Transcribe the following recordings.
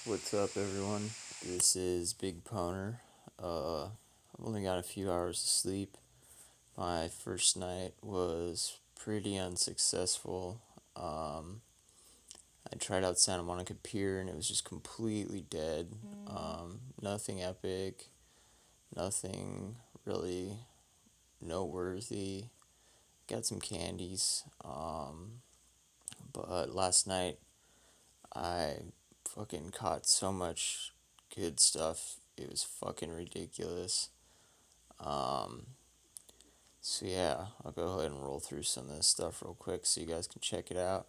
What's up, everyone? This is Big Poner. I've only got a few hours of sleep. My first night was pretty unsuccessful. Um, I tried out Santa Monica Pier and it was just completely dead. Nothing epic, nothing really noteworthy. Got some candies. But last night I fucking caught so much good stuff. It was fucking ridiculous. Um, so yeah, I'll go ahead and roll through some of this stuff real quick so you guys can check it out.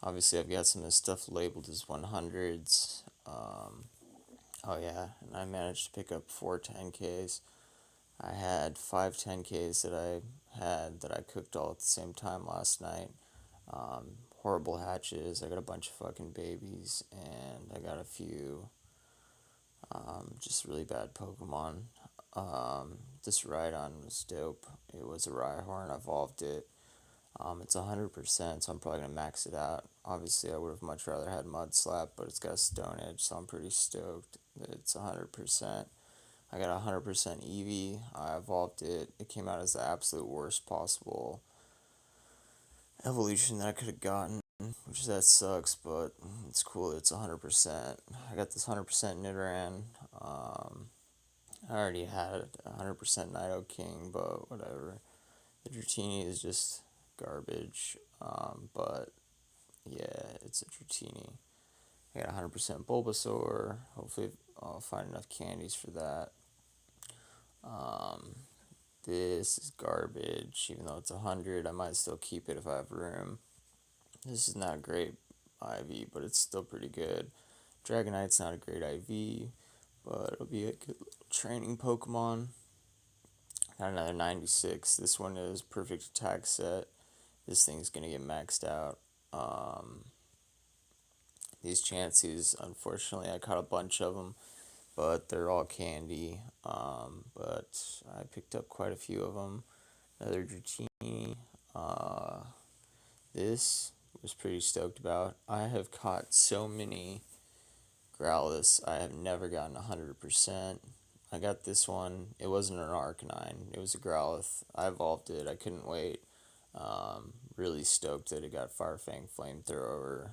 Obviously, I've got some of this stuff labeled as 100s. Oh yeah, and I managed to pick up 4 10Ks. I had 5 10Ks that I cooked all at the same time last night. Horrible hatches. I got a bunch of fucking babies, and I got a few just really bad Pokemon. This Rhydon was dope. It was a Rhyhorn. I evolved it. It's 100%, so I'm probably going to max it out. Obviously, I would have much rather had Mud Slap, but it's got a Stone Edge, so I'm pretty stoked that it's 100%. I got 100% Eevee. I evolved it. It came out as the absolute worst possible evolution that I could have gotten, which that sucks, but it's cool that it's 100%. I got this 100% Nidoran. I already had 100% Nidoking, but whatever. The Dratini is just garbage, but yeah, it's a Dratini. I got 100% Bulbasaur. Hopefully, I'll find enough candies for that. This is garbage, even though it's 100. I might still keep it if I have room. This is not a great IV, but it's still pretty good. Dragonite's not a great IV, but it'll be a good little training Pokemon. Got another 96. This one is perfect attack set. This thing's gonna get maxed out. These Chanseys, unfortunately, I caught a bunch of them, but they're all candy. But I picked up quite a few of them. Another Dratini. This was pretty stoked about. I have caught so many Growlithe. I have never gotten 100%. I got this one. It wasn't an Arcanine. It was a Growlithe. I evolved it. I couldn't wait. Really stoked that it got Firefang Flamethrower.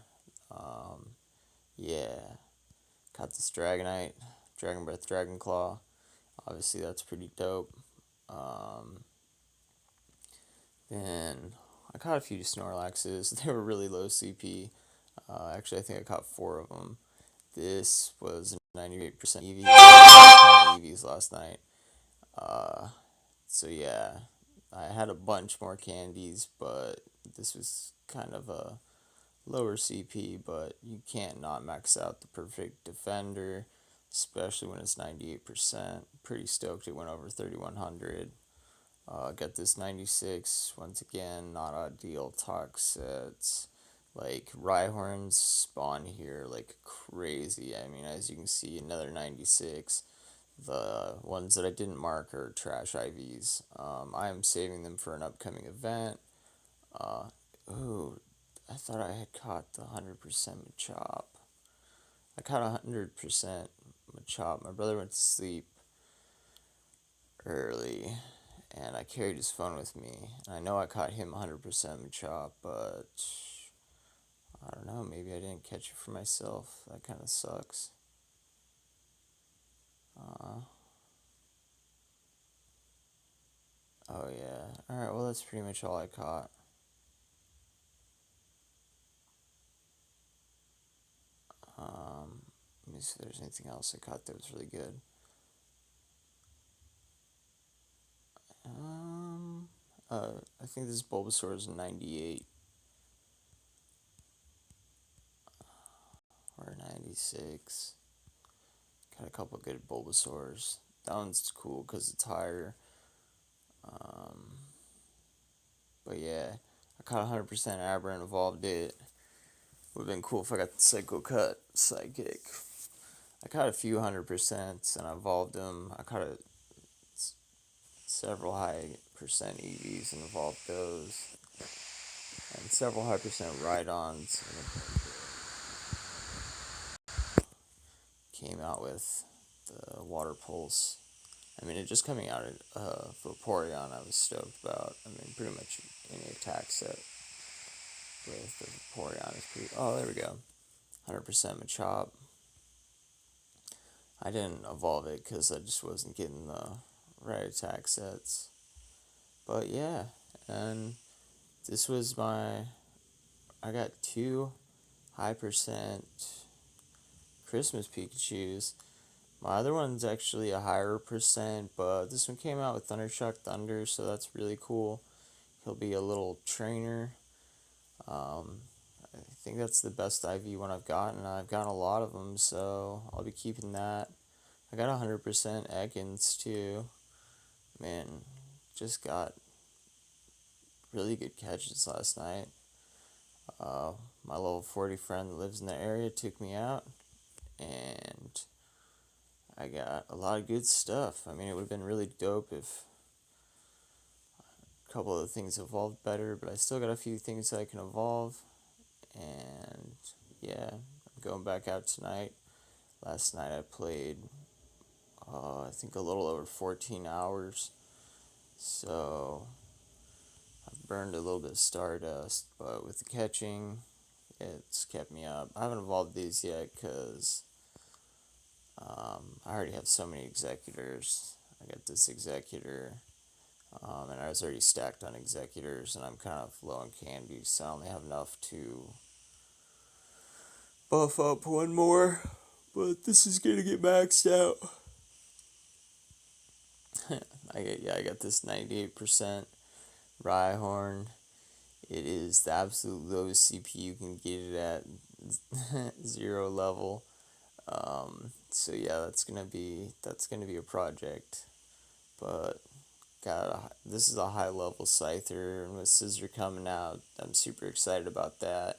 Yeah. Caught this Dragonite. Dragon Breath, Dragon Claw. Obviously, that's pretty dope. Then I caught a few Snorlaxes. They were really low CP. Actually, I think I caught 4 of them. This was 98% EV. EVs last night. So yeah, I had a bunch more candies, but this was kind of a lower CP. But you can't not max out the perfect defender, especially when it's 98%. Pretty stoked it went over 3100. Got this 96. Once again, not ideal talk sets. Like, Rhyhorns spawn here like crazy. I mean, as you can see, another 96. The ones that I didn't mark are trash IVs. I am saving them for an upcoming event. Ooh, I thought I had caught the 100% Machop. I caught 100% Machop. My brother went to sleep early, and I carried his phone with me. I know I caught him 100% Machop, but I don't know, maybe I didn't catch it for myself. That kind of sucks. Oh yeah. Alright, well, that's pretty much all I caught. Let me see if there's anything else I caught that was really good. I think this Bulbasaur is 98 or 96. Got a couple good Bulbasaurs. That one's cool because it's higher. But yeah, I caught 100% Aberrant, evolved it. Would have been cool if I got the Psycho Cut Psychic. I caught a few 100%s and I evolved them. I caught several high percent EVs and evolved those. And several high percent Rhydons. came out with the Water Pulse. I mean, it just coming out of Vaporeon, I was stoked about. I mean, pretty much any attack set with the Vaporeon is pretty. Oh, there we go. 100% Machop. I didn't evolve it because I just wasn't getting the right attack sets. But yeah, and this was my. I got 2 high percent Christmas Pikachus. My other one's actually a higher percent, but this one came out with Thundershock Thunder, so that's really cool. He'll be a little trainer. I think that's the best IV one I've gotten. I've gotten a lot of them, so I'll be keeping that. I got 100% Ekans too. Man, just got really good catches last night. My level 40 friend that lives in the area took me out, and I got a lot of good stuff. I mean, it would have been really dope if a couple of the things evolved better, but I still got a few things that I can evolve. And yeah, I'm going back out tonight. Last night I played, I think a little over 14 hours. So I've burned a little bit of Stardust, but with the catching, it's kept me up. I haven't evolved these yet because I already have so many Executors. I got this Executor, and I was already stacked on Executors, and I'm kind of low on candies, so I only have enough to buff up one more, but this is gonna get maxed out. I got this 98% Rhyhorn. It is the absolute lowest CP you can get it at 0 level. So yeah, that's gonna be a project. But this is a high level Scyther, and with Scizor coming out, I'm super excited about that.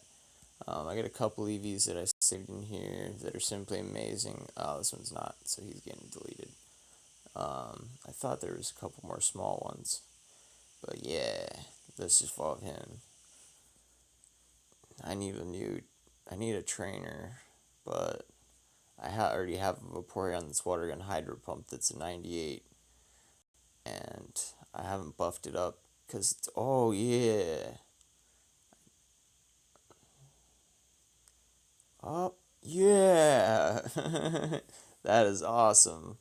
I got a couple EVs that I saved in here that are simply amazing. Oh, this one's not, so he's getting deleted. I thought there was a couple more small ones, but yeah, let's just evolve him. I need a trainer, but I already have a Vaporeon that's Water Gun Hydro Pump that's a 98, and I haven't buffed it up because oh yeah. Oh, yeah. That is awesome.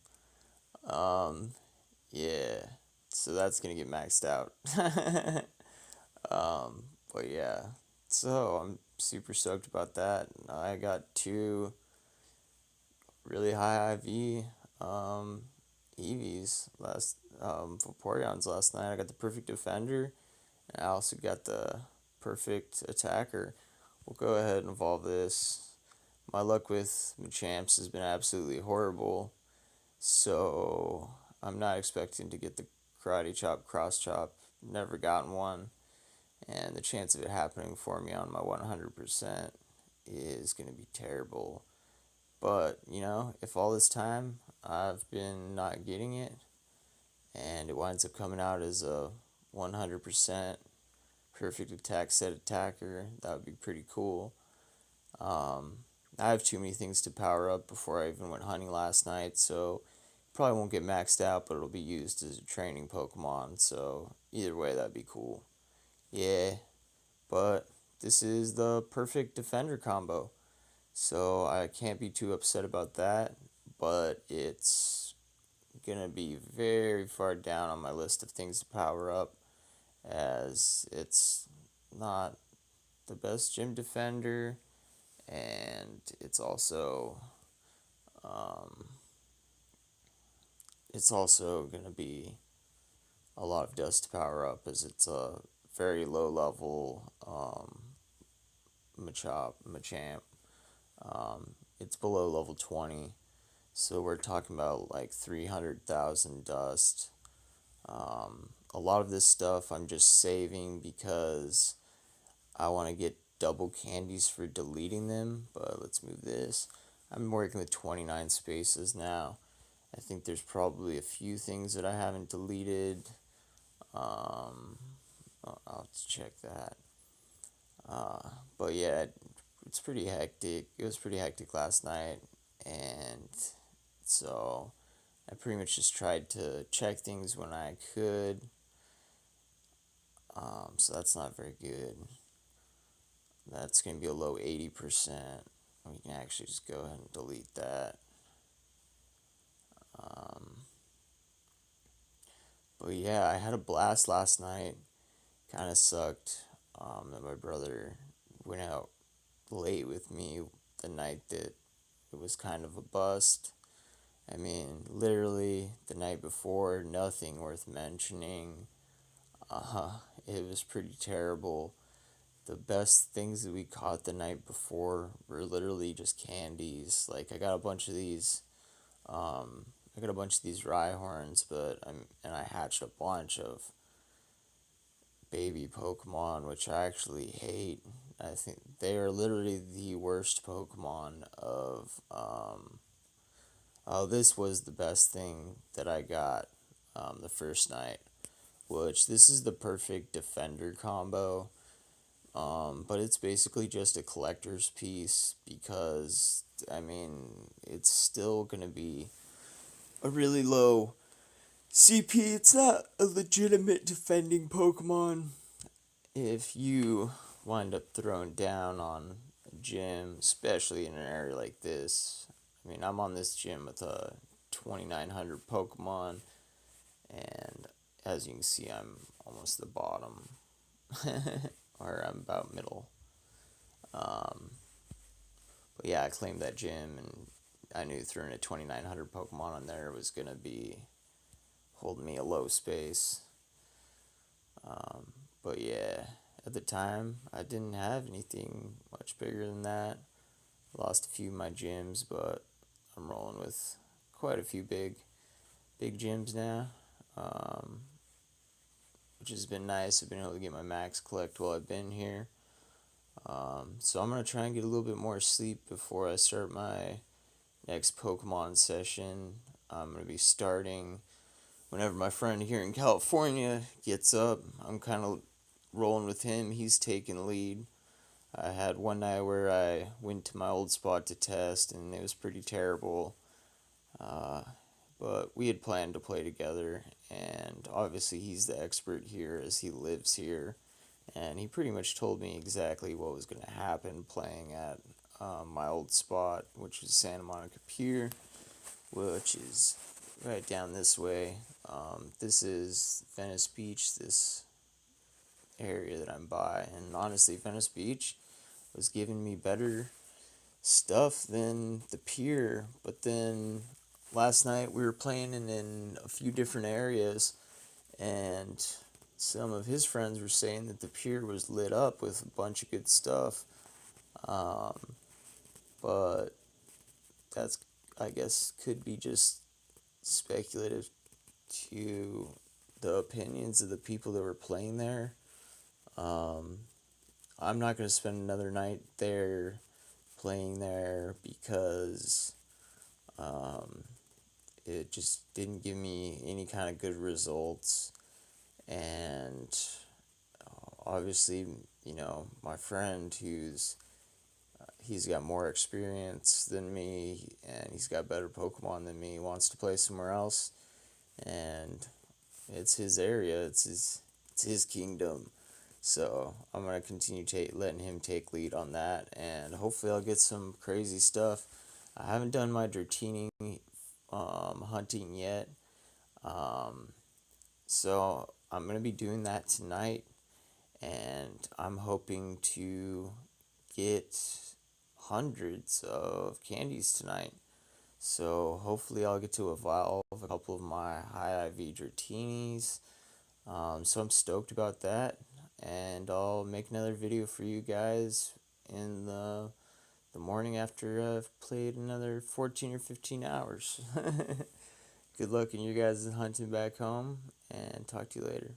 Yeah. So that's going to get maxed out. But yeah. So I'm super stoked about that. I got 2 really high IV EVs Vaporeons last night. I got the Perfect Defender, and I also got the Perfect Attacker. We'll go ahead and evolve this. My luck with Machamps has been absolutely horrible, so I'm not expecting to get the Karate Chop, Cross Chop. Never gotten one, and the chance of it happening for me on my 100% is going to be terrible. But, if all this time I've been not getting it, and it winds up coming out as a 100% perfect attack set attacker, that would be pretty cool. I have too many things to power up before I even went hunting last night, so probably won't get maxed out, but it'll be used as a training Pokemon, so either way, that'd be cool. Yeah, but this is the perfect defender combo, so I can't be too upset about that, but it's gonna be very far down on my list of things to power up, as it's not the best gym defender, and um, it's also gonna be a lot of dust to power up, as it's a very low level Machamp. It's below level 20, so we're talking about like 300,000 dust. A lot of this stuff I'm just saving because I want to get double candies for deleting them, but let's move this. I'm working with 29 spaces now. I think there's probably a few things that I haven't deleted. I'll have to check that. But yeah, it's pretty hectic. It was pretty hectic last night, and and so I pretty much just tried to check things when I could. So that's not very good. That's going to be a low 80%. We can actually just go ahead and delete that. Um, but yeah, I had a blast last night. Kind of sucked that my brother went out late with me the night that it was kind of a bust. I mean, literally the night before, nothing worth mentioning. It was pretty terrible. The best things that we caught the night before were literally just candies. Like I got a bunch of these. I got a bunch of these Rhyhorns, and I hatched a bunch of baby Pokemon, which I actually hate. I think they are literally the worst Pokemon of. Oh, this was the best thing that I got the first night, which this is the perfect defender combo. But it's basically just a collector's piece because, I mean, it's still going to be a really low CP. It's not a legitimate defending Pokemon. If you wind up throwing down on a gym, especially in an area like this, I mean, I'm on this gym with a 2,900 Pokemon, and as you can see, I'm almost the bottom, or I'm about middle. Um, but yeah, I claimed that gym, and I knew throwing a 2,900 Pokemon on there was gonna be holding me a low space. But yeah, at the time, I didn't have anything much bigger than that. Lost a few of my gyms, but I'm rolling with quite a few big gyms now, um, which has been nice. I've been able to get my max collect while I've been here. So I'm gonna try and get a little bit more sleep before I start my next Pokemon session. I'm gonna be starting whenever my friend here in California gets up. I'm kind of rolling with him. He's taking lead. I had one night where I went to my old spot to test, and it was pretty terrible. Uh, but we had planned to play together, and obviously he's the expert here as he lives here, and he pretty much told me exactly what was going to happen playing at my old spot, which was Santa Monica Pier, which is right down this way. This is Venice Beach, this area that I'm by, and honestly, Venice Beach was giving me better stuff than the pier. But then last night we were playing in a few different areas, and some of his friends were saying that the pier was lit up with a bunch of good stuff. Um, but that's, I guess, could be just speculative to the opinions of the people that were playing there. Um, I'm not going to spend another night there playing there because um, it just didn't give me any kind of good results. And obviously, my friend he's got more experience than me and he's got better Pokemon than me, wants to play somewhere else. And it's his area, it's his kingdom. So I'm gonna continue letting him take lead on that, and hopefully I'll get some crazy stuff. I haven't done my Dratini hunting yet, um, so I'm gonna be doing that tonight, and I'm hoping to get hundreds of candies tonight. So hopefully I'll get to evolve a couple of my high IV Dratinis. So I'm stoked about that, and I'll make another video for you guys in the morning after I've played another 14 or 15 hours. Good luck in your guys' hunting back home, and talk to you later.